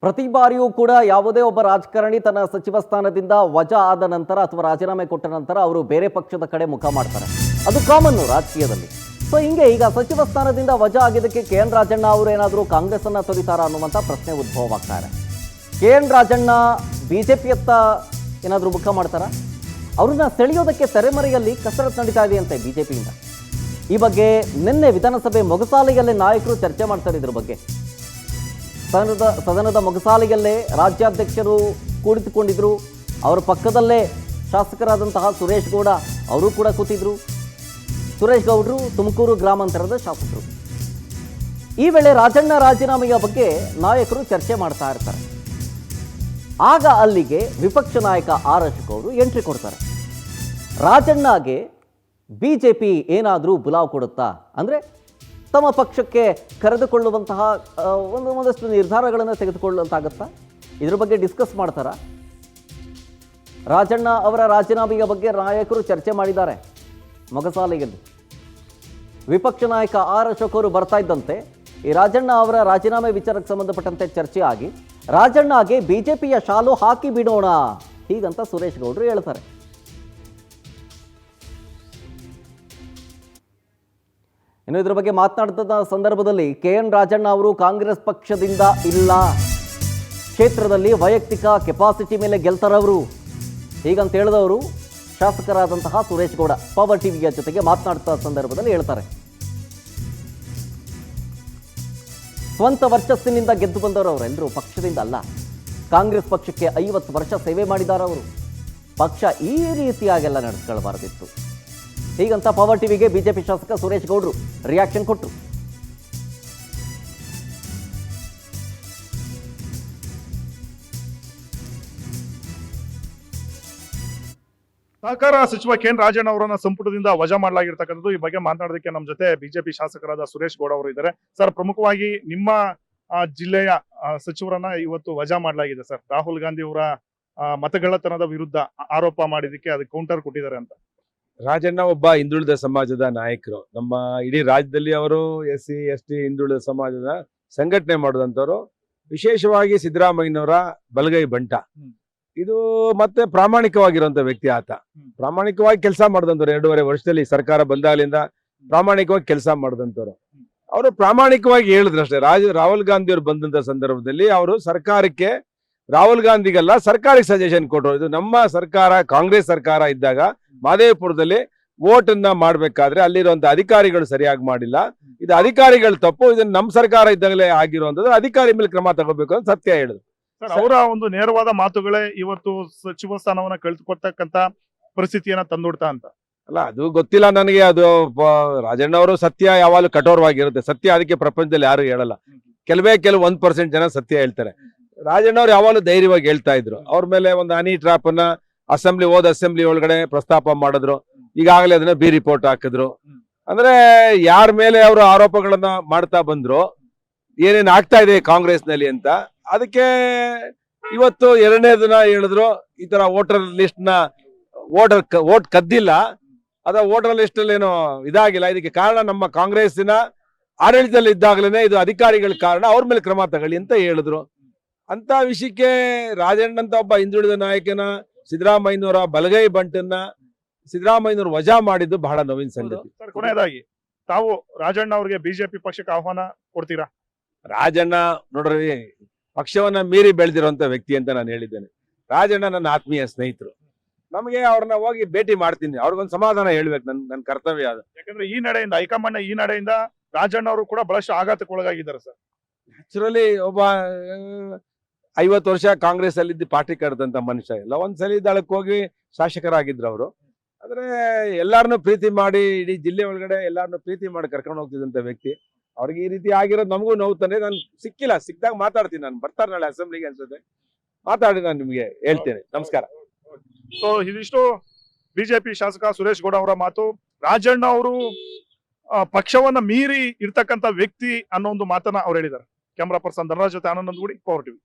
ಪ್ರತಿ ಬಾರಿಯೂ ಕೂಡ ಯಾವುದೇ ಒಬ್ಬ ರಾಜಕಾರಣಿ ತನ್ನ ಸಚಿವ ಸ್ಥಾನದಿಂದ ವಜಾ ಆದ ನಂತರ ಅಥವಾ ರಾಜೀನಾಮೆ ಕೊಟ್ಟ ನಂತರ ಅವರು ಬೇರೆ ಪಕ್ಷದ ಕಡೆ ಮುಖ ಮಾಡ್ತಾರೆ. ಅದು ಕಾಮನ್ನು ರಾಜಕೀಯದಲ್ಲಿ. ಸೊ ಹಿಂಗೆ ಈಗ ಸಚಿವ ಸ್ಥಾನದಿಂದ ವಜಾ ಆಗಿದ್ದಕ್ಕೆ KN ರಾಜಣ್ಣ ಅವರು ಏನಾದರೂ ಕಾಂಗ್ರೆಸ್ ಅನ್ನ ತೊರಿತಾರಾ ಅನ್ನುವಂಥ ಪ್ರಶ್ನೆ ಉದ್ಭವವಾಗ್ತಾ ಇದೆ. KN ರಾಜಣ್ಣ ಬಿಜೆಪಿಯತ್ತ ಏನಾದರೂ ಮುಖ ಮಾಡ್ತಾರಾ? ಅವ್ರನ್ನ ಸೆಳೆಯೋದಕ್ಕೆ ತೆರೆಮರೆಯಲ್ಲಿ ಕಸರತ್ತು ನಡೀತಾ ಇದೆಯಂತೆ ಬಿಜೆಪಿಯಿಂದ. ಈ ಬಗ್ಗೆ ನಿನ್ನೆ ವಿಧಾನಸಭೆ ಮೊಗಸಾಲೆಯಲ್ಲೇ ನಾಯಕರು ಚರ್ಚೆ ಮಾಡ್ತಾರೆ. ಇದ್ರ ಬಗ್ಗೆ ಸದನದ ಮೊಗಸಾಲೆಯಲ್ಲೇ ರಾಜ್ಯಾಧ್ಯಕ್ಷರು ಕುಳಿತುಕೊಂಡಿದ್ರು. ಅವರ ಪಕ್ಕದಲ್ಲೇ ಶಾಸಕರಾದಂತಹ ಸುರೇಶ್ ಗೌಡ ಅವರು ಕೂಡ ಕೂತಿದ್ರು. ಸುರೇಶ್ ಗೌಡರು ತುಮಕೂರು ಗ್ರಾಮಾಂತರದ ಶಾಸಕರು. ಈ ವೇಳೆ ರಾಜಣ್ಣ ರಾಜೀನಾಮೆಯ ಬಗ್ಗೆ ನಾಯಕರು ಚರ್ಚೆ ಮಾಡ್ತಾ ಇರ್ತಾರೆ. ಆಗ ಅಲ್ಲಿಗೆ ವಿಪಕ್ಷ ನಾಯಕ ಆರ್ ಅಶೋಕ್ ಅವರು ಎಂಟ್ರಿ ಕೊಡ್ತಾರೆ. ರಾಜಣ್ಣಗೆ ಬಿಜೆಪಿ ಏನಾದರೂ ಬುಲಾವ್ ಕೊಡುತ್ತಾ, ಅಂದರೆ ತಮ್ಮ ಪಕ್ಷಕ್ಕೆ ಕರೆದುಕೊಳ್ಳುವಂತಹ ಒಂದಷ್ಟು ನಿರ್ಧಾರಗಳನ್ನು ತೆಗೆದುಕೊಳ್ಳುವಂತಾಗತ್ತಾ? ಇದ್ರ ಬಗ್ಗೆ ಡಿಸ್ಕಸ್ ಮಾಡ್ತಾರಾ? ರಾಜಣ್ಣ ಅವರ ರಾಜೀನಾಮೆಯ ಬಗ್ಗೆ ನಾಯಕರು ಚರ್ಚೆ ಮಾಡಿದ್ದಾರೆ ಮೊಗಸಾಲೆಯಲ್ಲಿ. ವಿಪಕ್ಷ ನಾಯಕ ಆರ್ ಅಶೋಕ್ ಅವರು ಬರ್ತಾ ಇದ್ದಂತೆ ಈ ರಾಜಣ್ಣ ಅವರ ರಾಜೀನಾಮೆ ವಿಚಾರಕ್ಕೆ ಸಂಬಂಧಪಟ್ಟಂತೆ ಚರ್ಚೆ ಆಗಿ ರಾಜಣ್ಣಗೆ ಬಿಜೆಪಿಯ ಶಾಲು ಹಾಕಿ ಬಿಡೋಣ ಹೀಗಂತ ಸುರೇಶ್ ಗೌಡರು ಹೇಳ್ತಾರೆ. ಇನ್ನು ಇದ್ರ ಬಗ್ಗೆ ಮಾತನಾಡ್ತಿದ್ದ ಸಂದರ್ಭದಲ್ಲಿ KN ರಾಜಣ್ಣ ಅವರು ಕಾಂಗ್ರೆಸ್ ಪಕ್ಷದಿಂದ ಇಲ್ಲ, ಕ್ಷೇತ್ರದಲ್ಲಿ ವೈಯಕ್ತಿಕ ಕೆಪಾಸಿಟಿ ಮೇಲೆ ಗೆಲ್ತಾರವರು ಹೀಗಂತ ಹೇಳಿದವರು ಶಾಸಕರಾದಂತಹ ಸುರೇಶ್ ಗೌಡ ಪವರ್ ಟಿವಿಯ ಜೊತೆಗೆ ಮಾತನಾಡ್ತಾ ಸಂದರ್ಭದಲ್ಲಿ ಹೇಳ್ತಾರೆ. ಸ್ವಂತ ವರ್ಚಸ್ಸಿನಿಂದ ಗೆದ್ದು ಬಂದವರು ಅವರೆಲ್ಲರೂ, ಪಕ್ಷದಿಂದ ಅಲ್ಲ. ಕಾಂಗ್ರೆಸ್ ಪಕ್ಷಕ್ಕೆ 50 ವರ್ಷ ಸೇವೆ ಮಾಡಿದಾರವರು. ಪಕ್ಷ ಈ ರೀತಿಯಾಗೆಲ್ಲ ನಡೆಸ್ಕೊಳ್ಬಾರ್ದಿತ್ತು ಹೀಗಂತ ಪವರ್ ಟಿವಿಗೆ ಬಿಜೆಪಿ ಶಾಸಕ ಸುರೇಶ್ ಗೌಡರು ರಿಯಾಕ್ಷನ್ ಕೊಟ್ಟರು. ಸಹಕಾರ ಸಚಿವ KN ರಾಜಣ್ಣ ಅವರನ್ನ ಸಂಪುಟದಿಂದ ವಜಾ ಮಾಡಲಾಗಿರ್ತಕ್ಕಂಥದ್ದು. ಈ ಬಗ್ಗೆ ಮಾತನಾಡೋದಕ್ಕೆ ನಮ್ಮ ಜೊತೆ ಬಿಜೆಪಿ ಶಾಸಕರಾದ ಸುರೇಶ್ ಗೌಡ ಅವರು ಇದ್ದಾರೆ. ಸರ್, ಪ್ರಮುಖವಾಗಿ ನಿಮ್ಮ ಜಿಲ್ಲೆಯ ಸಚಿವರನ್ನ ಇವತ್ತು ವಜಾ ಮಾಡಲಾಗಿದೆ ಸರ್. ರಾಹುಲ್ ಗಾಂಧಿ ಅವರ ಮತಗಳ್ಳತನದ ವಿರುದ್ಧ ಆರೋಪ ಮಾಡಿದಕ್ಕೆ ಅದಕ್ಕೆ ಕೌಂಟರ್ ಕೊಟ್ಟಿದ್ದಾರೆ ಅಂತ. ರಾಜಣ್ಣ ಒಬ್ಬ ಹಿಂದುಳಿದ ಸಮಾಜದ ನಾಯಕರು. ನಮ್ಮ ಇಡೀ ರಾಜ್ಯದಲ್ಲಿ ಅವರು SC ST ಹಿಂದುಳಿದ ಸಮಾಜದ ಸಂಘಟನೆ ಮಾಡಿದಂಥವ್ರು. ವಿಶೇಷವಾಗಿ ಸಿದ್ದರಾಮಯ್ಯನವರ ಬಲಗೈ ಬಂಟ. ಇದು ಮತ್ತೆ ಪ್ರಾಮಾಣಿಕವಾಗಿರುವಂತ ವ್ಯಕ್ತಿ ಆತ. ಪ್ರಾಮಾಣಿಕವಾಗಿ ಕೆಲಸ ಮಾಡಿದಂಥವ್ರು. 2.5 ವರ್ಷದಲ್ಲಿ ಸರ್ಕಾರ ಬಂದಾಗಲಿಂದ ಪ್ರಾಮಾಣಿಕವಾಗಿ ಕೆಲಸ ಮಾಡಿದಂಥವ್ರು. ಅವರು ಪ್ರಾಮಾಣಿಕವಾಗಿ ಹೇಳಿದ್ರಷ್ಟೇ. ರಾಹುಲ್ ಗಾಂಧಿ ಅವರು ಬಂದಂತ ಸಂದರ್ಭದಲ್ಲಿ ಅವರು ಸರ್ಕಾರಕ್ಕೆ, ರಾಹುಲ್ ಗಾಂಧಿಗೆಲ್ಲ ಸರ್ಕಾರಕ್ಕೆ ಸಜೆಷನ್ ಕೊಟ್ಟರು. ಇದು ನಮ್ಮ ಸರ್ಕಾರ, ಕಾಂಗ್ರೆಸ್ ಸರ್ಕಾರ ಇದ್ದಾಗ ಮಾದೇವಪುರದಲ್ಲಿ ವೋಟ್ ಅನ್ನ ಮಾಡ್ಬೇಕಾದ್ರೆ ಅಲ್ಲಿರುವಂತ ಅಧಿಕಾರಿಗಳು ಸರಿಯಾಗಿ ಮಾಡಿಲ್ಲ, ಇದು ಅಧಿಕಾರಿಗಳು ತಪ್ಪು, ಇದನ್ನ ನಮ್ಮ ಸರ್ಕಾರ ಇದ್ದಾಗಲೇ ಆಗಿರುವಂತದ್ದು, ಅಧಿಕಾರಿ ಮೇಲೆ ಕ್ರಮ ತಗೋಬೇಕು ಅಂತ ಸತ್ಯ ಹೇಳಿದ್ರು. ಅವರ ಒಂದು ನೇರವಾದ ಮಾತುಗಳೇ ಇವತ್ತು ಸಚಿವ ಸ್ಥಾನವನ್ನ ಕಳೆದುಕೊಳ್ತಕ್ಕಂತ ಪರಿಸ್ಥಿತಿಯನ್ನ ತಂದೊಡ್ತಾ ಅಂತ. ಅಲ್ಲ, ಅದು ಗೊತ್ತಿಲ್ಲ ನನಗೆ. ಅದು ರಾಜಣ್ಣ ಅವರು ಸತ್ಯ ಯಾವಾಗಲೂ ಕಠೋರವಾಗಿರುತ್ತೆ. ಸತ್ಯ ಅದಕ್ಕೆ ಪ್ರಪಂಚದಲ್ಲಿ ಯಾರು ಹೇಳಲ್ಲ. ಕೆಲವೇ 1% ಜನ ಸತ್ಯ ಹೇಳ್ತಾರೆ. ರಾಜಣ್ಣ ಅವ್ರು ಯಾವಾಗಲೂ ಧೈರ್ಯವಾಗಿ ಹೇಳ್ತಾ ಇದ್ರು. ಅವ್ರ ಮೇಲೆ ಒಂದು ಹನಿ ಟ್ರಾಪ್ ಅನ್ನ ಅಸೆಂಬ್ಲಿ ಒಳಗಡೆ ಪ್ರಸ್ತಾಪ ಮಾಡಿದ್ರು. ಈಗಾಗಲೇ ಅದನ್ನ ಬಿ ರಿಪೋರ್ಟ್ ಹಾಕಿದ್ರು. ಅಂದ್ರೆ ಯಾರ ಮೇಲೆ ಅವರು ಆರೋಪಗಳನ್ನ ಮಾಡ್ತಾ ಬಂದ್ರು, ಏನೇನ್ ಆಗ್ತಾ ಇದೆ ಕಾಂಗ್ರೆಸ್ ನಲ್ಲಿ ಅಂತ. ಅದಕ್ಕೆ ಇವತ್ತು 2ನೇ ದಿನ ಹೇಳಿದ್ರು ಈ ತರ ವೋಟರ್ ಲಿಸ್ಟ್ ನ ವೋಟ್ ಕದ್ದಿಲ್ಲ, ಅದ ವೋಟರ್ ಲಿಸ್ಟ್ ಅಲ್ಲಿ ಏನು ಇದಾಗಿಲ್ಲ. ಇದಕ್ಕೆ ಕಾರಣ ನಮ್ಮ ಕಾಂಗ್ರೆಸ್ಸಿನ ಆಡಳಿತದಲ್ಲಿ ಇದ್ದಾಗಲೇ ಇದು ಅಧಿಕಾರಿಗಳ ಕಾರಣ, ಅವ್ರ ಮೇಲೆ ಕ್ರಮ ತಗೊಳ್ಳಿ ಅಂತ ಹೇಳಿದ್ರು. ಅಂತ ವಿಷಯಕ್ಕೆ ರಾಜಣ್ಣ ಅಂತ ಒಬ್ಬ ಹಿಂದುಳಿದ ನಾಯಕನ, ಸಿದ್ದರಾಮಯ್ಯನವರ ಬಲಗೈ ಬಂಟನ್ನ ಸಿದ್ದರಾಮಯ್ಯನವರು ವಜಾ ಮಾಡಿದ್ದು ಬಹಳ ನೋವಿನ ಸಂಗತಿ. ಕೊನೆಯದಾಗಿ ತಾವು ರಾಜಣ್ಣ ಅವರಿಗೆ ಬಿಜೆಪಿ ಪಕ್ಷಕ್ಕೆ ಆಹ್ವಾನ ಕೊಡ್ತೀರಾ? ರಾಜಣ್ಣ ನೋಡ್ರಿ, ಪಕ್ಷವನ್ನ ಮೀರಿ ಬೆಳೆದಿರುವಂತ ವ್ಯಕ್ತಿ ಅಂತ ನಾನು ಹೇಳಿದ್ದೇನೆ. ರಾಜಣ್ಣ ನನ್ನ ಆತ್ಮೀಯ ಸ್ನೇಹಿತರು. ನಮಗೆ ಅವ್ರನ್ನ ಹೋಗಿ ಭೇಟಿ ಮಾಡ್ತೀನಿ, ಅವ್ರಿಗೊಂದು ಸಮಾಧಾನ ಹೇಳ್ಬೇಕು. ನನ್ನ ಕರ್ತವ್ಯ ಅದು. ಯಾಕಂದ್ರೆ ಈ ನಡೆಯಿಂದ, ಹೈಕಮಾಂಡ್ ಈ ನಡೆಯಿಂದ ರಾಜಣ್ಣ ಅವರು ಕೂಡ ಬಹಳಷ್ಟು ಆಘಾತಕ್ಕೊಳಗಾಗಿದ್ದಾರೆ ಸರ್. ನ್ಯಾಚುರಲಿ ಒಬ್ಬ 50 ವರ್ಷ ಕಾಂಗ್ರೆಸ್ ಅಲ್ಲಿ ಪಾರ್ಟಿ ಕರೆದಂತ ಮನುಷ್ಯ ಇಲ್ಲ. ಒಂದ್ಸಲಿ ದಳಕ್ಕೆ ಹೋಗಿ ಶಾಸಕರಾಗಿದ್ರು ಅವರು. ಆದ್ರೆ ಎಲ್ಲಾರನ್ನೂ ಪ್ರೀತಿ ಮಾಡಿ, ಇಡೀ ಜಿಲ್ಲೆ ಒಳಗಡೆ ಎಲ್ಲಾರನ್ನೂ ಪ್ರೀತಿ ಮಾಡಿ ಕರ್ಕೊಂಡು ಹೋಗ್ತಿದ್ದಂತ ವ್ಯಕ್ತಿ. ಅವ್ರಿಗೆ ಈ ರೀತಿ ಆಗಿರೋದು ನಮಗೂ ನೋವು ತಂದ್ರೆ. ನಾನು ಸಿಕ್ಕಿದಾಗ ಮಾತಾಡ್ತೀನಿ. ನಾನು ಬರ್ತಾರೆ ನಾಳೆ ಅಸೆಂಬ್ಲಿಗೆ ಅನ್ಸುತ್ತೆ, ಮಾತಾಡಿ ನಾನು ನಿಮ್ಗೆ ಹೇಳ್ತೇನೆ. ನಮಸ್ಕಾರ. ಸೊ ಇದಿಷ್ಟು ಬಿಜೆಪಿ ಶಾಸಕ ಸುರೇಶ್ ಗೌಡ ಅವರ ಮಾತು. ರಾಜಣ್ಣ ಅವರು ಪಕ್ಷವನ್ನ ಮೀರಿ ಇರ್ತಕ್ಕಂತ ವ್ಯಕ್ತಿ ಅನ್ನೋ ಒಂದು ಮಾತನ್ನ ಅವ್ರು ಹೇಳಿದ್ದಾರೆ. ಕ್ಯಾಮರಾ ಪರ್ಸನ್ ಧನರಾಜ್ ಜೊತೆ ಆನಂದ್ ನಂದಗುಡಿ, ಪವರ್ ಟಿವಿ.